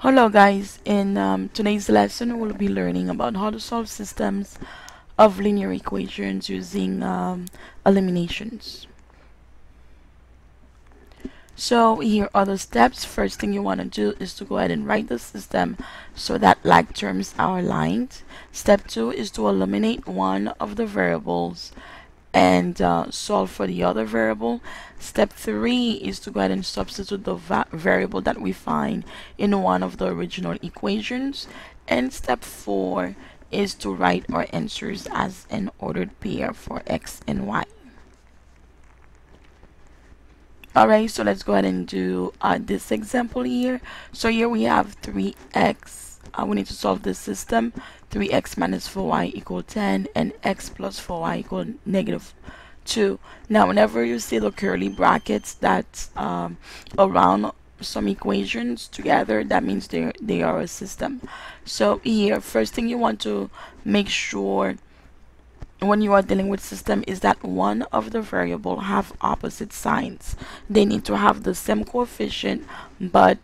Hello guys, in today's lesson we'll be learning about how to solve systems of linear equations using eliminations. So here are the steps. First thing you want to do is to go ahead and write the system so that like terms are aligned. Step 2 is to eliminate one of the variables and solve for the other variable. Step 3 is to go ahead and substitute the variable that we find in one of the original equations. And step 4 is to write our answers as an ordered pair for x and y. Alright, so let's go ahead and do this example here. So here we have 3x. We need to solve this system. 3x minus 4y equal 10 and x plus 4y equal negative 2. Now whenever you see the curly brackets that's around some equations together, that means they are a system. So here, first thing you want to make sure when you are dealing with system is that one of the variable have opposite signs. They need to have the same coefficient but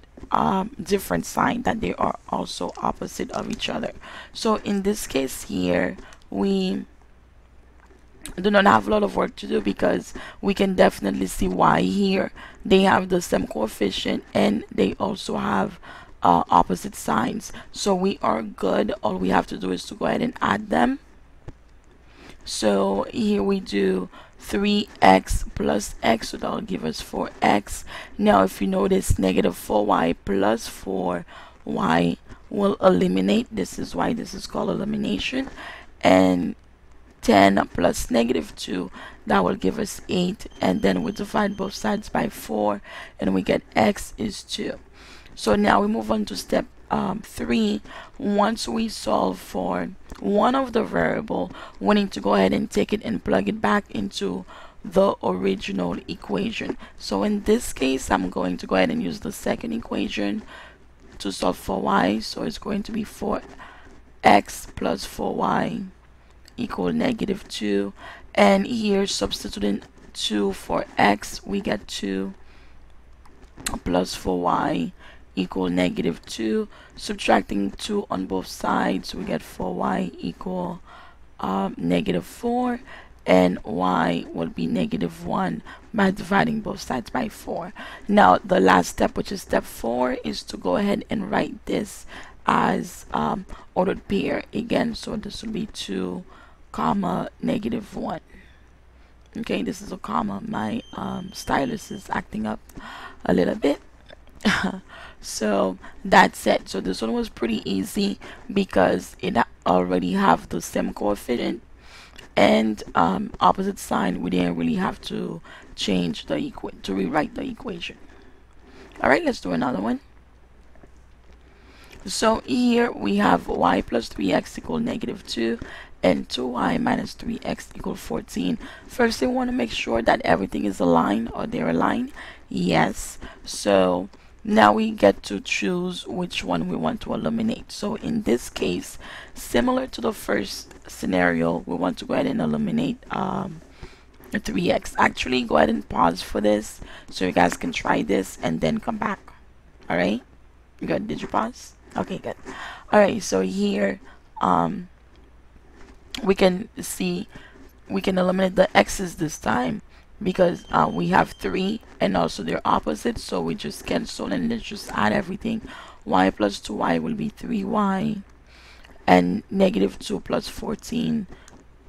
different sign, that they are also opposite of each other. So in this case here we do not have a lot of work to do because we can definitely see why here they have the same coefficient and they also have opposite signs. So we are good. All we have to do is to go ahead and add them. So here we do 3x plus x, so that will give us 4x. Now if you notice, negative 4y plus 4y will eliminate. This is why this is called elimination. And 10 plus negative 2, that will give us 8. And then we divide both sides by 4 and we get x is 2. So now we move on to step 3. Once we solve for one of the variable, we need to go ahead and take it and plug it back into the original equation. So in this case, I'm going to go ahead and use the second equation to solve for y. So it's going to be 4x plus 4y equal negative 2. And here, substituting 2 for x, we get 2 plus 4y equal negative 2. Subtracting 2 on both sides, we get 4y equal negative 4, and y will be negative 1 by dividing both sides by 4. Now the last step, which is step 4, is to go ahead and write this as ordered pair again. So this will be 2 comma negative 1. Okay, this is a comma. My stylus is acting up a little bit. So that's it. So this one was pretty easy because it already have the same coefficient and opposite sign. We didn't really have to change the to rewrite the equation. All right, let's do another one. So here we have y plus 3x equal negative 2 and 2y minus 3x equal 14. First, we want to make sure that everything is aligned, or they're aligned. Yes. So now we get to choose which one we want to eliminate. So in this case, similar to the first scenario, we want to go ahead and eliminate 3x. Actually, go ahead and pause for this so you guys can try this and then come back. All right, good. Did you pause? Okay, good. All right, so here we can see we can eliminate the x's this time because we have 3 and also they're opposite, so we just cancel and let's just add everything. Y plus 2y will be 3y, and negative 2 plus 14,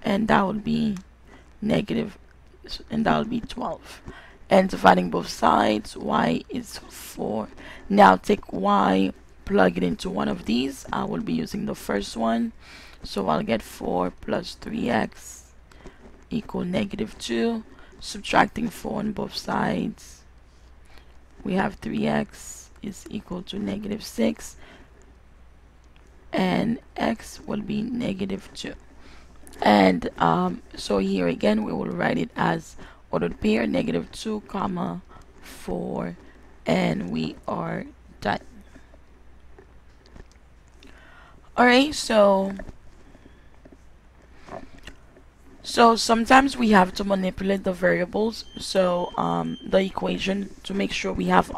and that would be negative, and that would be 12. And dividing both sides, y is 4. Now take y, plug it into one of these. I will be using the first one, so I'll get 4 plus 3x equal negative 2. Subtracting 4 on both sides, we have 3x is equal to negative 6, and x will be negative 2. And so here again we will write it as ordered pair, negative 2 comma 4, and we are done. Alright, so sometimes we have to manipulate the variables, so the equation, to make sure we have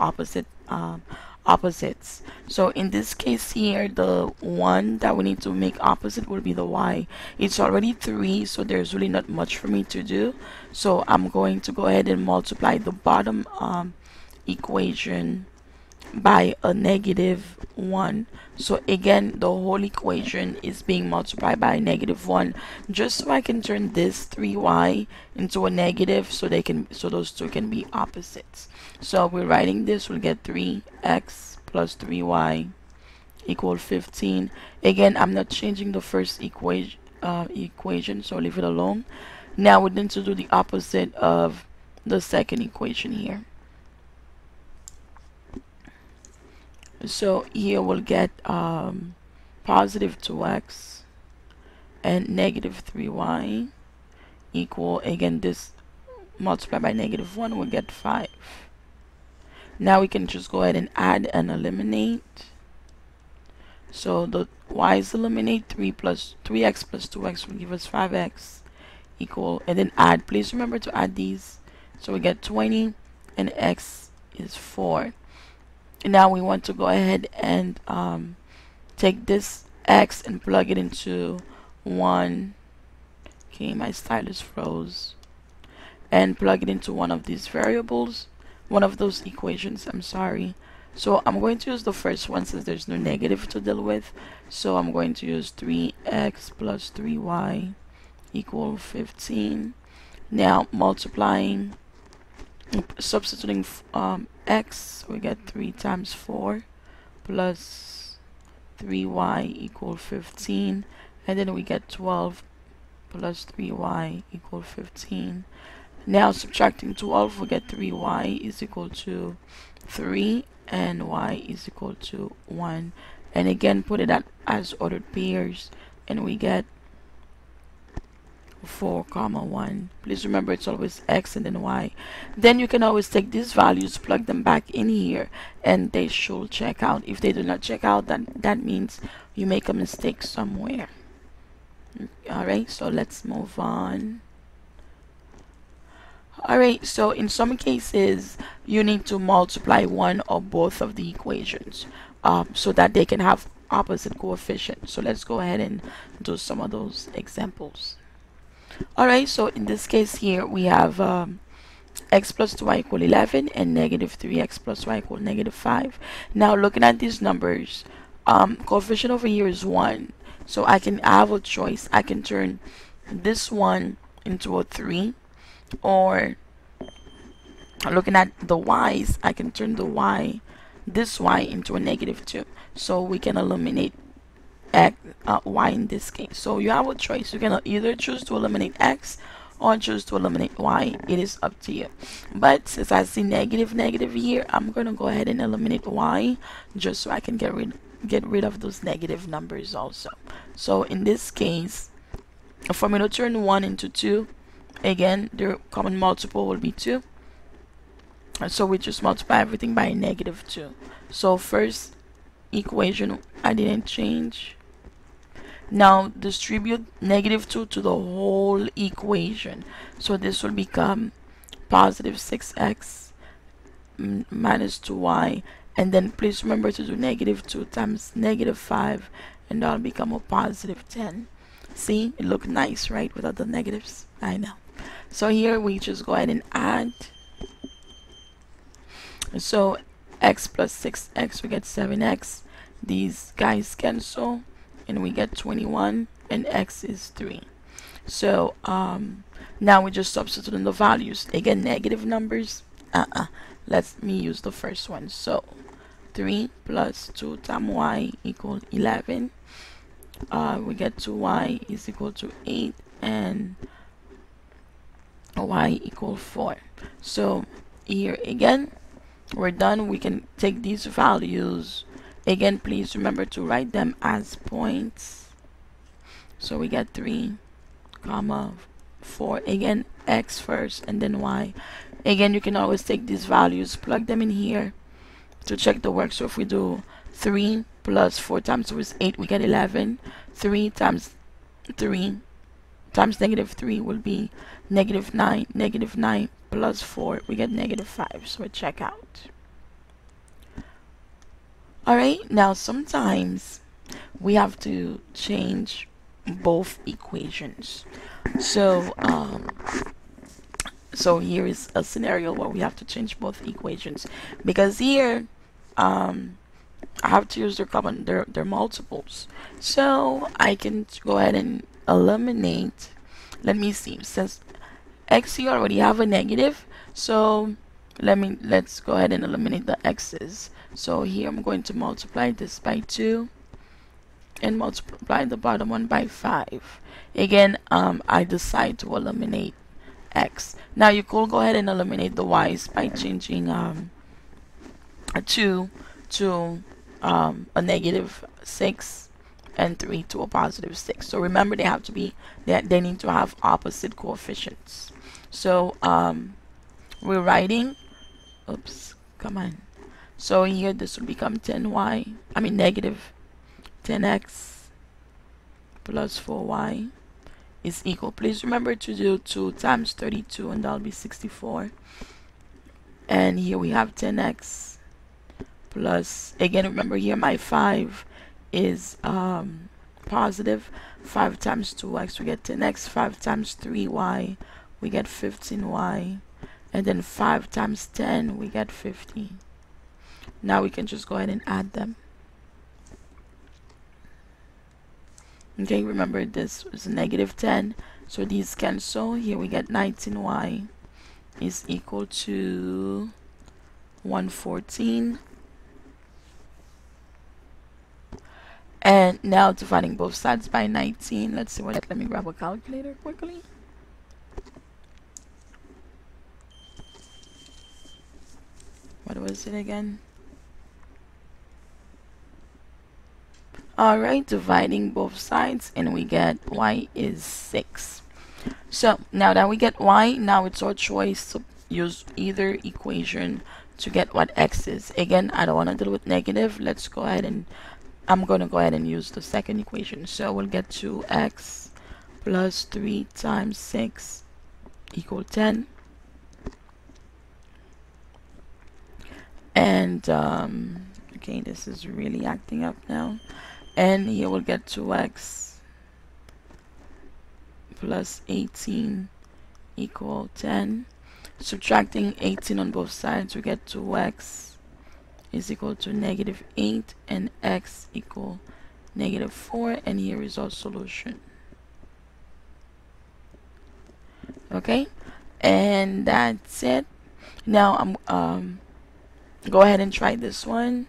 opposites. So in this case here, the one that we need to make opposite will be the y. It's already 3, so there's really not much for me to do. So I'm going to go ahead and multiply the bottom equation by a -1. So again, the whole equation is being multiplied by a -1, just so I can turn this 3y into a negative, so those two can be opposites. So we're writing this, we'll get 3x plus 3y equal 15. Again, I'm not changing the first equation, so leave it alone. Now we need to do the opposite of the second equation here. So here we'll get positive 2x and negative 3y equal, again, this multiplied by -1, we'll get 5. Now we can just go ahead and add and eliminate. So the y's eliminate, 3x plus 2x will give us 5x equal, and then add. Please remember to add these. So we get 20 and x is 4. Now we want to go ahead and take this x and plug it into 1. Okay, my stylus froze. And plug it into one of these variables, one of those equations, I'm sorry. So I'm going to use the first one since there's no negative to deal with. So I'm going to use 3x plus 3y equal 15. Now multiplying, substituting x, we get 3 times 4 plus 3y equal 15, and then we get 12 plus 3y equal 15. Now subtracting 12, we get 3y is equal to 3 and y is equal to 1, and again put it as ordered pairs, and we get 4, 1. Please remember it's always x and then y. Then you can always take these values, plug them back in here, and they should check out. If they do not check out, that means you make a mistake somewhere. Alright, so let's move on. Alright, so in some cases you need to multiply one or both of the equations so that they can have opposite coefficients. So let's go ahead and do some of those examples. Alright, so in this case here we have x plus 2y equal 11 and negative 3x plus y equal -5. Now looking at these numbers, coefficient over here is 1. So I have a choice. I can turn this one into a 3, or looking at the y's, I can turn this y into a -2. So we can eliminate y in this case. So you have a choice. You can either choose to eliminate x or choose to eliminate y. It is up to you. But since I see negative here, I'm going to go ahead and eliminate y just so I can get rid of those negative numbers also. So in this case, for me to turn 1 into 2, again, their common multiple will be 2. So we just multiply everything by -2. So first equation, I didn't change. Now distribute -2 to the whole equation. So this will become positive 6x minus 2y. And then please remember to do -2 times -5, and that'll become a positive 10. See, it looked nice, right, without the negatives? I know. So here we just go ahead and add. So x plus 6x, we get 7x. These guys cancel, and we get 21, and x is 3. So now we just substitute in the values. Again, negative numbers. Let me use the first one. So 3 plus 2 times y equal 11. We get 2y is equal to 8, and y equal 4. So here again, we're done. We can take these values. Again, please remember to write them as points. So we get 3, 4. Again, x first and then y. Again, you can always take these values, plug them in here to check the work. So if we do 3 plus 4 times 2 is 8, we get 11. 3 times 3 times -3 will be -9. -9 plus 4, we get -5. So we check out. All right, now sometimes we have to change both equations. So so here is a scenario where we have to change both equations, because here I have to use their multiples. So I can go ahead and eliminate. Let me see, since x here already have a negative, so let's go ahead and eliminate the x's. So here I'm going to multiply this by 2 and multiply the bottom one by 5. Again, I decide to eliminate x. Now you could go ahead and eliminate the y's by changing a 2 to a negative 6 and 3 to a positive 6. So remember, they have to be, they need to have opposite coefficients. So we're writing, oops, come on. So here this will become negative 10x plus 4y is equal. Please remember to do 2 times 32, and that'll be 64. And here we have 10x plus, again, remember here my 5 is positive. 5 times 2x, we get 10x. 5 times 3y, we get 15y. And then 5 times 10, we get 50. Now we can just go ahead and add them. Okay, remember this is negative 10, so these cancel. Here we get 19y is equal to 114. And now dividing both sides by 19. Let's see what. Let me grab a calculator quickly. What was it again? Alright, dividing both sides, and we get y is 6. So now that we get y, now it's our choice to use either equation to get what x is. Again, I don't want to deal with negative. Let's go ahead and I'm going to go ahead and use the second equation. So we'll get 2x plus 3 times 6 equal 10. And okay, this is really acting up now. And here we'll get 2x plus 18 equal 10. Subtracting 18 on both sides, we get 2x is equal to negative 8 and x equal negative 4. And here is our solution. Okay, and that's it. Now I'm go ahead and try this one.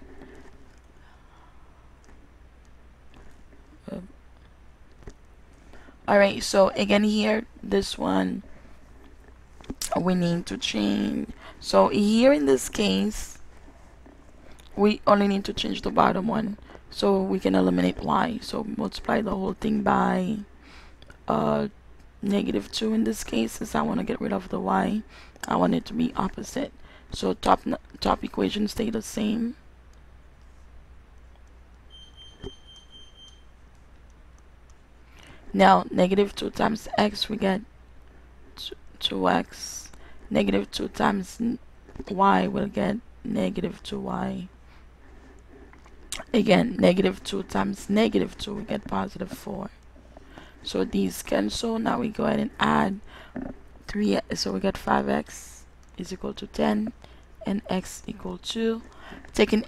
Alright, so again here, this one we need to change. So here in this case, we only need to change the bottom one, so we can eliminate y. So multiply the whole thing by negative 2 in this case, since I want to get rid of the y. I want it to be opposite. So top equation stay the same. Now negative 2 times x, we get 2x. Negative 2 times y, we'll get negative 2y. Again, negative 2 times negative 2, we get positive 4. So these cancel. Now we go ahead and add 3, so we get 5x is equal to 10 and x equal to, taking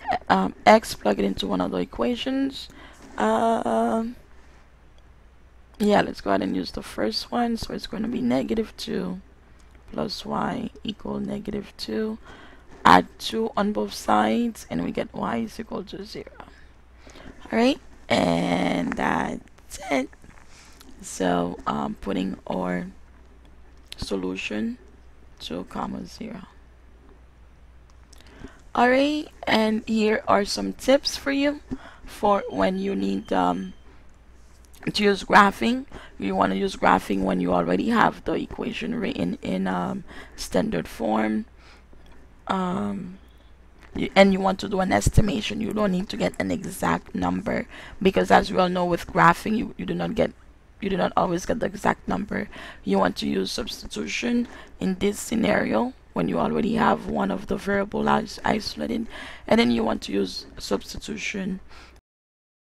x, plug it into one of the equations. Yeah, let's go ahead and use the first one. So it's going to be negative 2 plus y equal negative 2. Add 2 on both sides, and we get y is equal to 0. Alright, and that's it. So putting our solution 2, 0. Alright, and here are some tips for you for when you need to use graphing. You want to use graphing when you already have the equation written in standard form, and you want to do an estimation. You don't need to get an exact number, because as we all know, with graphing you do not always get the exact number. You want to use substitution. In this scenario, when you already have one of the variable isolated, and then you want to use substitution